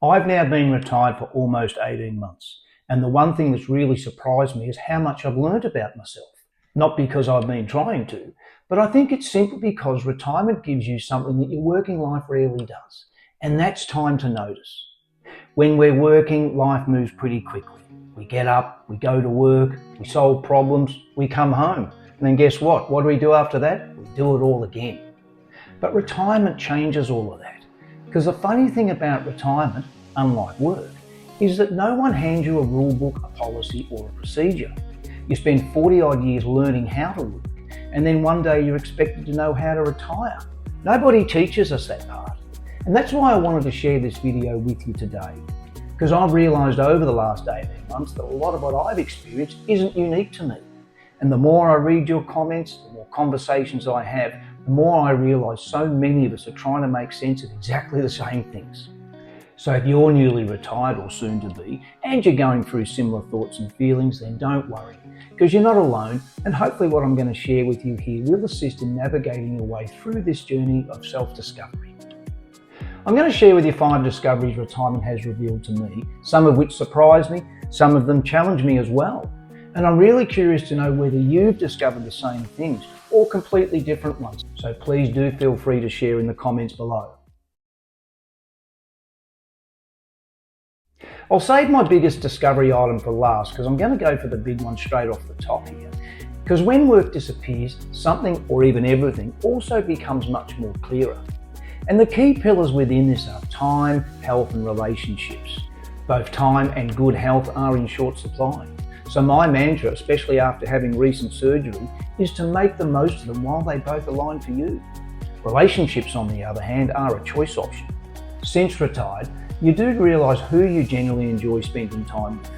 I've now been retired for almost 18 months, and the one thing that's really surprised me is how much I've learned about myself. Not because I've been trying to, but I think it's simply because retirement gives you something that your working life rarely does, and that's time to notice. When we're working, life moves pretty quickly. We get up, we go to work, we solve problems, we come home, and then guess what? What do we do after that? We do it all again. But retirement changes all of that, because the funny thing about retirement, unlike work, is that no one hands you a rule book, a policy, or a procedure. You spend 40 odd years learning how to work, and then one day you're expected to know how to retire. Nobody teaches us that part. And that's why I wanted to share this video with you today, because I've realised over the last 18 months that a lot of what I've experienced isn't unique to me. And the more I read your comments, the more conversations I have, the more I realise so many of us are trying to make sense of exactly the same things. So if you're newly retired or soon to be, and you're going through similar thoughts and feelings, then don't worry, because you're not alone, and hopefully what I'm going to share with you here will assist in navigating your way through this journey of self-discovery. I'm going to share with you 5 discoveries retirement has revealed to me, some of which surprised me, some of them challenged me as well. And I'm really curious to know whether you've discovered the same things or completely different ones. So please do feel free to share in the comments below. I'll save my biggest discovery item for last because I'm going to go for the big one straight off the top here. Because when work disappears, something or even everything also becomes much more clearer. And the key pillars within this are time, health and relationships. Both time and good health are in short supply. So my mantra, especially after having recent surgery, is to make the most of them while they both align for you. Relationships, on the other hand, are a choice option. Since retired, you do realise who you genuinely enjoy spending time with.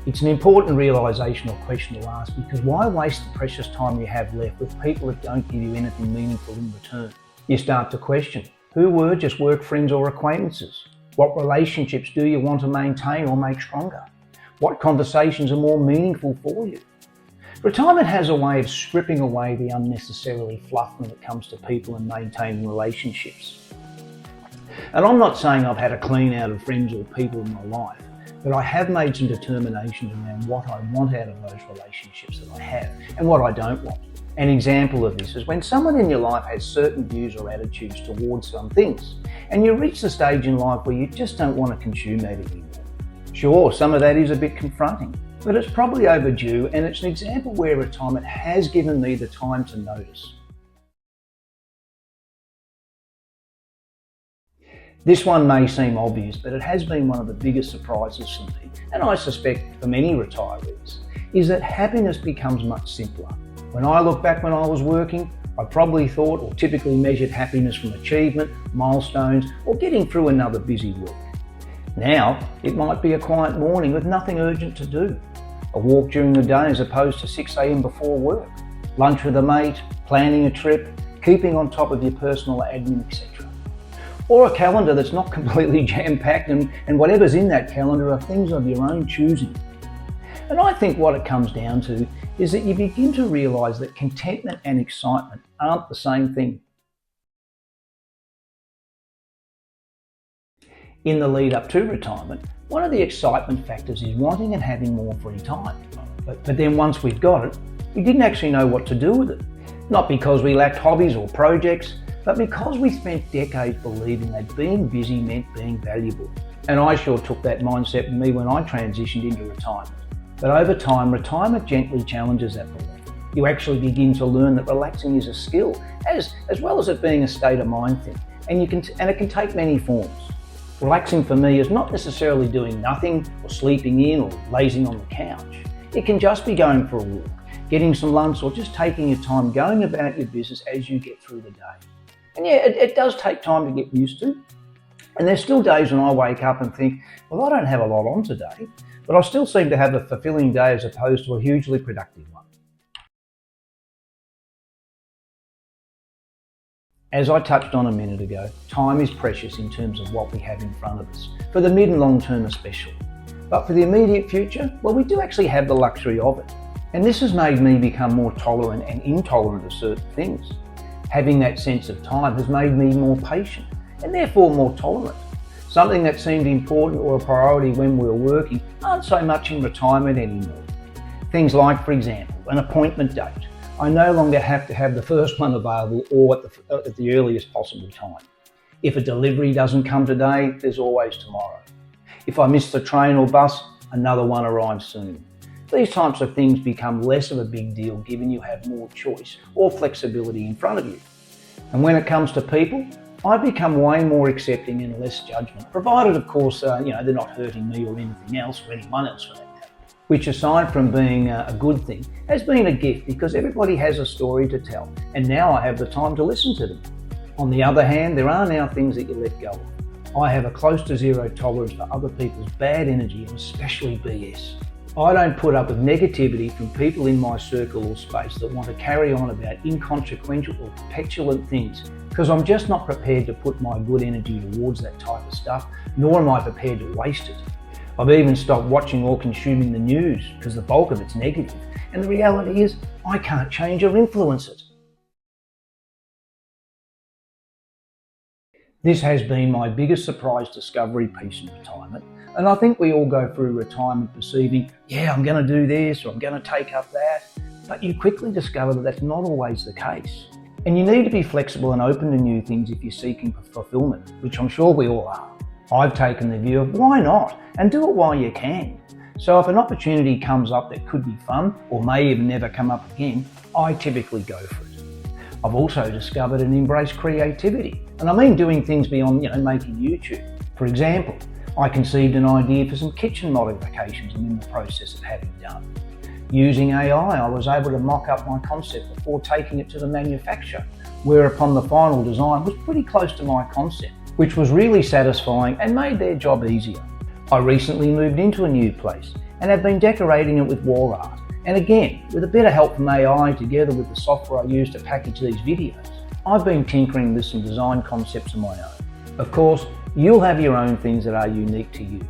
It's an important realisation or question to ask, because why waste the precious time you have left with people that don't give you anything meaningful in return? You start to question, who were just work friends or acquaintances? What relationships do you want to maintain or make stronger? What conversations are more meaningful for you? Retirement has a way of stripping away the unnecessarily fluff when it comes to people and maintaining relationships. And I'm not saying I've had a clean out of friends or people in my life, but I have made some determinations around what I want out of those relationships that I have and what I don't want. An example of this is when someone in your life has certain views or attitudes towards some things, and you reach the stage in life where you just don't want to consume that anymore. Sure, some of that is a bit confronting, but it's probably overdue, and it's an example where retirement has given me the time to notice. This one may seem obvious, but it has been one of the biggest surprises for me, and I suspect for many retirees, is that happiness becomes much simpler. When I look back when I was working, I probably thought or typically measured happiness from achievement, milestones, or getting through another busy week. Now, it might be a quiet morning with nothing urgent to do, a walk during the day as opposed to 6 a.m. before work, lunch with a mate, planning a trip, keeping on top of your personal admin, etc. Or a calendar that's not completely jam-packed and whatever's in that calendar are things of your own choosing. And I think what it comes down to is that you begin to realise that contentment and excitement aren't the same thing. In the lead up to retirement, one of the excitement factors is wanting and having more free time. But then once we've got it, we didn't actually know what to do with it. Not because we lacked hobbies or projects, but because we spent decades believing that being busy meant being valuable. And I sure took that mindset with me when I transitioned into retirement. But over time, retirement gently challenges that belief. You actually begin to learn that relaxing is a skill, as well as it being a state of mind thing. And it can take many forms. Relaxing for me is not necessarily doing nothing or sleeping in or lazing on the couch. It can just be going for a walk, getting some lunch, or just taking your time going about your business as you get through the day. And yeah, it does take time to get used to. And there's still days when I wake up and think, well, I don't have a lot on today, but I still seem to have a fulfilling day as opposed to a hugely productive one. As I touched on a minute ago, time is precious in terms of what we have in front of us, for the mid and long term especially. But for the immediate future, well, we do actually have the luxury of it. And this has made me become more tolerant and intolerant of certain things. Having that sense of time has made me more patient and therefore more tolerant. Something that seemed important or a priority when we were working aren't so much in retirement anymore. Things like, for example, an appointment date. I no longer have to have the first one available or at the earliest possible time. If a delivery doesn't come today, there's always tomorrow. If I miss the train or bus, another one arrives soon. These types of things become less of a big deal given you have more choice or flexibility in front of you. And when it comes to people, I've become way more accepting and less judgment, provided of course they're not hurting me or anything else or anyone else for that matter. Which aside from being a good thing, has been a gift because everybody has a story to tell and now I have the time to listen to them. On the other hand, there are now things that you let go of. I have a close to zero tolerance for other people's bad energy and especially BS. I don't put up with negativity from people in my circle or space that want to carry on about inconsequential or petulant things because I'm just not prepared to put my good energy towards that type of stuff, nor am I prepared to waste it. I've even stopped watching or consuming the news because the bulk of it's negative, and the reality is I can't change or influence it. This has been my biggest surprise discovery piece in retirement, and I think we all go through retirement perceiving, yeah, I'm going to do this or I'm going to take up that, but you quickly discover that that's not always the case. And you need to be flexible and open to new things if you're seeking fulfillment, which I'm sure we all are. I've taken the view of why not, and do it while you can. So if an opportunity comes up that could be fun or may even never come up again, I typically go for it. I've also discovered and embraced creativity, and I mean doing things beyond making YouTube. For example, I conceived an idea for some kitchen modifications I'm in the process of having done. Using AI, I was able to mock up my concept before taking it to the manufacturer, whereupon the final design was pretty close to my concept, which was really satisfying and made their job easier. I recently moved into a new place and have been decorating it with wall art. And again, with a bit of help from AI together with the software I use to package these videos, I've been tinkering with some design concepts of my own. Of course, you'll have your own things that are unique to you.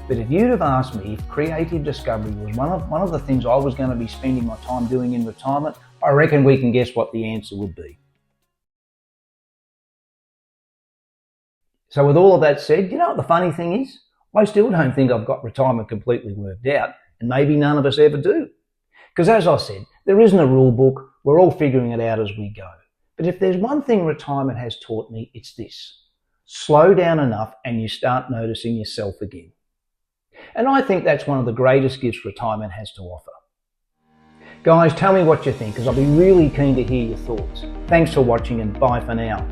But if you'd have asked me if creative discovery was one of the things I was going to be spending my time doing in retirement, I reckon we can guess what the answer would be. So with all of that said, you know what the funny thing is? I still don't think I've got retirement completely worked out, and maybe none of us ever do. Because as I said, there isn't a rule book, we're all figuring it out as we go. But if there's one thing retirement has taught me, it's this. Slow down enough and you start noticing yourself again. And I think that's one of the greatest gifts retirement has to offer. Guys, tell me what you think, because I'll be really keen to hear your thoughts. Thanks for watching and bye for now.